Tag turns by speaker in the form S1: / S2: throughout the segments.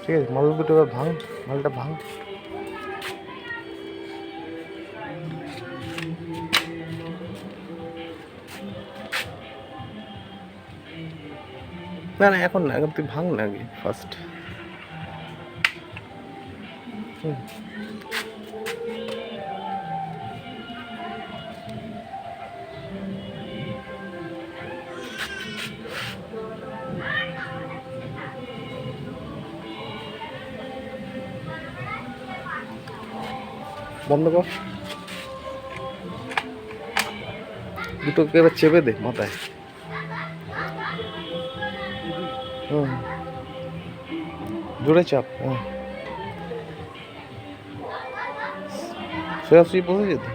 S1: ঠিক আছে, মাল দুটো এবার ভাঙ, মালটা ভাঙ। না না এখন না, এখন তুই ভাঙ না আগে ফার্স্ট। বন্ধ কর, দুটোকে এবার চেপে দে মাথায়। জোরে চাপ। সোজাসুজি বসে যেত।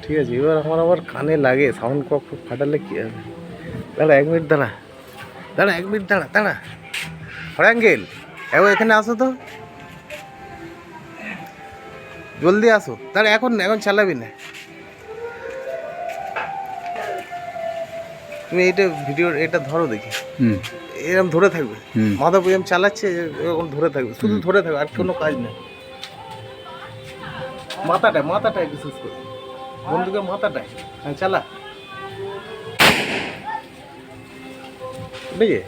S1: ঠিক আছে, এবার আমার আবার কানে লাগে, সাউন্ড কক ফাটালে কি হবে। দাঁড়া 1 মিনিট, দাঁড়া দাঁড়া 1 মিনিট, দাঁড়া দাঁড়া। হ্যাঙ্গেল এবার এখানে আসো তো, জলদি আসো। দাঁড়া এখন না, এখন চালাবি না। তুমি এইটা ভিডিও এটা ধরো দেখি, এরকম ধরে থাকবে, মাথা বুঝে চালাচ্ছে এরকম ধরে থাকবে, শুধু ধরে থাকবে, আর কোনো কাজ নেই। মাথাটায় বিশেষ করে বন্ধুকে মাথাটায় চালা, বুঝলি?